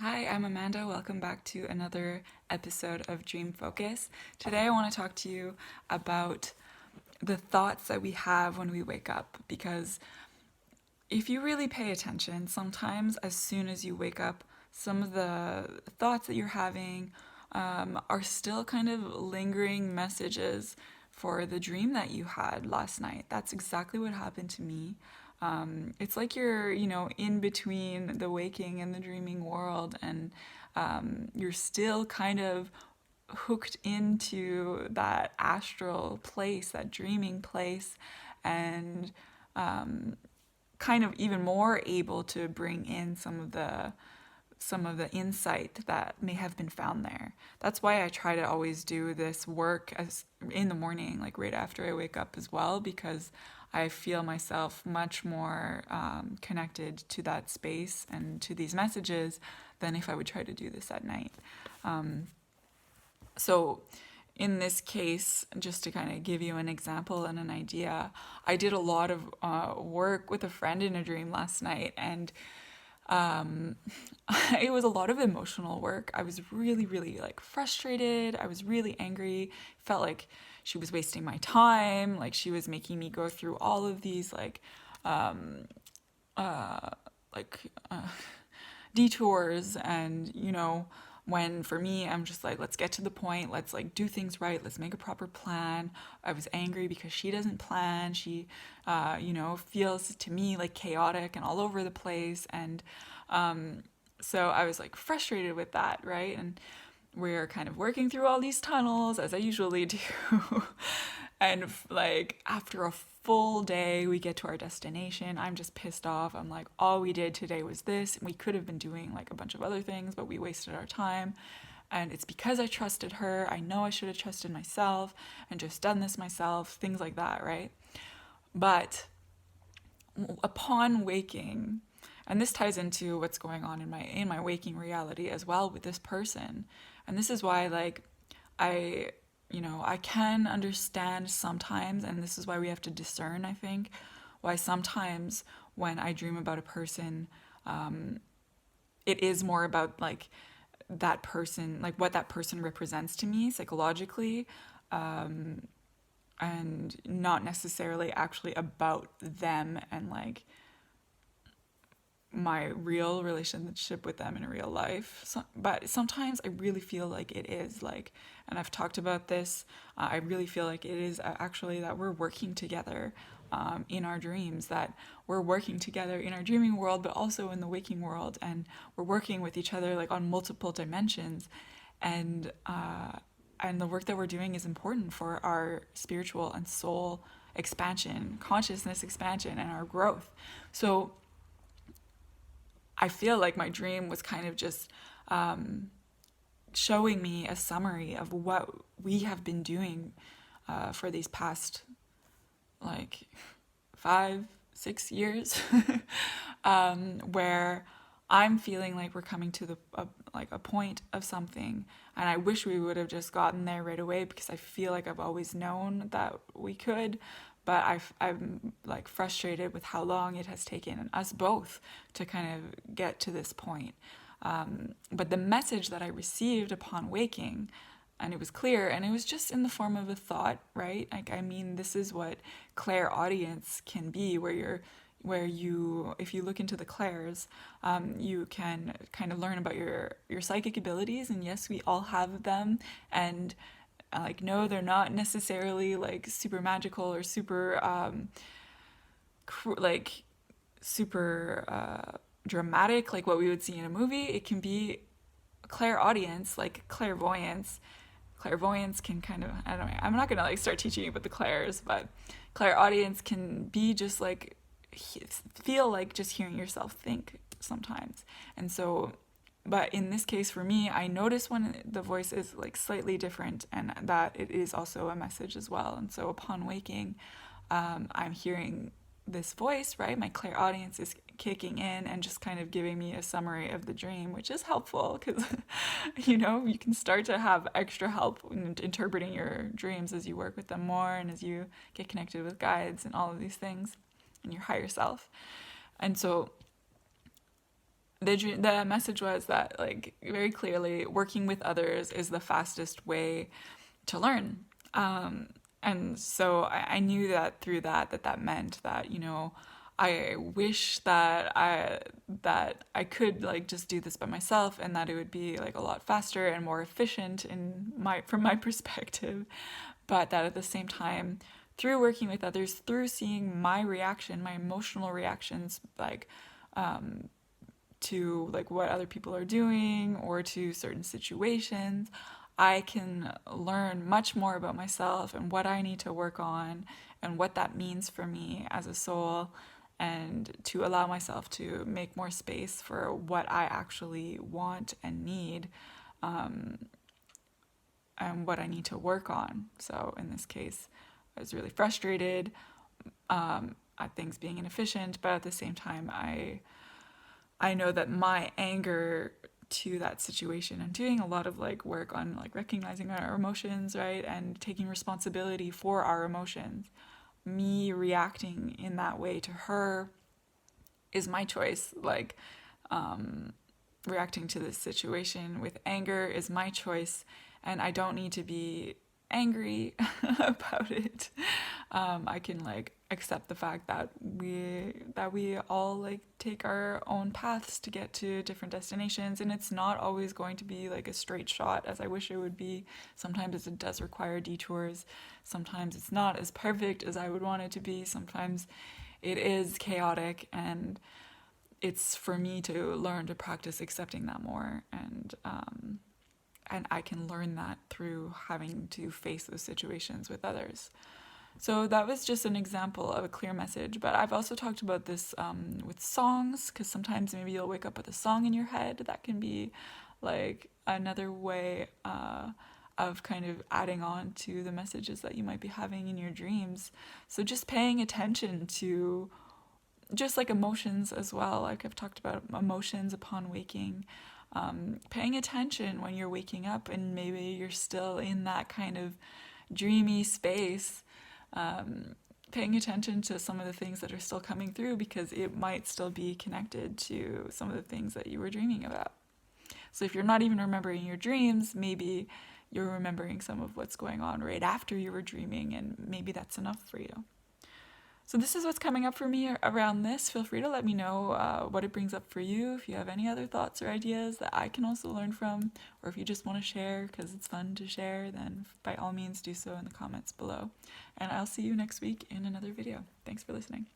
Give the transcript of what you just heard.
Hi, I'm Amanda. Welcome back to another episode of Dream Focus. Today I want to talk to you about the thoughts that we have when we wake up, because if you really pay attention, sometimes as soon as you wake up, some of the thoughts that you're having are still kind of lingering messages for the dream that you had last night. That's exactly what happened to me. It's like you're, in between the waking and the dreaming world, and you're still kind of hooked into that astral place, that dreaming place, and kind of even more able to bring in some of the insight that may have been found there. That's why I try to always do this work as in the morning, like right after I wake up as well, because I feel myself much more connected to that space and to these messages than if I would try to do this at night. So in this case, just to kind of give you an example and an idea, I did a lot of work with a friend in a dream last night, and it was a lot of emotional work. I was really, really like frustrated. I was really angry. Felt like she was wasting my time. Like she was making me go through all of these like detours, and when for me I'm just like, let's get to the point, let's like do things right, let's make a proper plan. I was angry because she doesn't plan. She feels to me like chaotic and all over the place, and so I was like frustrated with that, right? And we're kind of working through all these tunnels as I usually do. And like after a full day, we get to our destination. I'm just pissed off. I'm like, all we did today was this. We could have been doing like a bunch of other things, but we wasted our time. And it's because I trusted her. I know I should have trusted myself and just done this myself, things like that, right? But upon waking, and this ties into what's going on in my waking reality as well with this person. And this is why like I I can understand sometimes, and this is why we have to discern, I think, why sometimes when I dream about a person, it is more about like that person, like what that person represents to me psychologically, and not necessarily actually about them and like my real relationship with them in real life. But sometimes I really feel like it is like, and I've talked about this, I really feel like it is actually that we're working together in our dreams, that we're working together in our dreaming world, but also in the waking world, and we're working with each other like on multiple dimensions. And the work that we're doing is important for our spiritual and soul expansion, consciousness expansion, and our growth. So I feel like my dream was kind of just showing me a summary of what we have been doing for these past like 5-6 years, where I'm feeling like we're coming to a point of something, and I wish we would have just gotten there right away, because I feel like I've always known that we could, but I'm like frustrated with how long it has taken us both to kind of get to this point. But the message that I received upon waking, and it was clear, and it was just in the form of a thought, right? Like, I mean, this is what clairaudience can be, where you, if you look into the clairs, you can kind of learn about your psychic abilities, and yes, we all have them, and like, no, they're not necessarily like super magical or super super dramatic like what we would see in a movie. It can be clairaudience, like clairvoyance. Clairvoyance can kind of, I don't know, I'm not gonna like start teaching you about the clairs, but clairaudience can be just like feel like just hearing yourself think sometimes. And so, but in this case for me, I notice when the voice is like slightly different, and that it is also a message as well. And so upon waking, I'm hearing this voice, right? My clairaudience is kicking in and just kind of giving me a summary of the dream, which is helpful because, you can start to have extra help in interpreting your dreams as you work with them more, and as you get connected with guides and all of these things and your higher self. And so the message was that, like, very clearly, working with others is the fastest way to learn. And so I knew that through that meant that, you know, I wish that I could like just do this by myself, and that it would be like a lot faster and more efficient from my perspective, but that at the same time, through working with others, through seeing my reaction, my emotional reactions, like to like what other people are doing or to certain situations, I can learn much more about myself and what I need to work on and what that means for me as a soul, and to allow myself to make more space for what I actually want and need, and what I need to work on. So in this case, I was really frustrated at things being inefficient, but at the same time, I know that my anger to that situation and doing a lot of like work on like recognizing our emotions, right, and taking responsibility for our emotions, me reacting in that way to her is my choice. Like reacting to this situation with anger is my choice, and I don't need to be angry about it. I can like accept the fact that we all like take our own paths to get to different destinations, and it's not always going to be like a straight shot as I wish it would be. Sometimes it does require detours. Sometimes it's not as perfect as I would want it to be. Sometimes it is chaotic, and it's for me to learn to practice accepting that more, and I can learn that through having to face those situations with others. So that was just an example of a clear message, but I've also talked about this with songs, because sometimes maybe you'll wake up with a song in your head that can be like another way of kind of adding on to the messages that you might be having in your dreams. So just paying attention to just like emotions as well, like I've talked about emotions upon waking, paying attention when you're waking up and maybe you're still in that kind of dreamy space, paying attention to some of the things that are still coming through, because it might still be connected to some of the things that you were dreaming about. So if you're not even remembering your dreams, maybe you're remembering some of what's going on right after you were dreaming, and maybe that's enough for you. So this is what's coming up for me around this. Feel free to let me know what it brings up for you. If you have any other thoughts or ideas that I can also learn from, or if you just want to share because it's fun to share, then by all means do so in the comments below. And I'll see you next week in another video. Thanks for listening.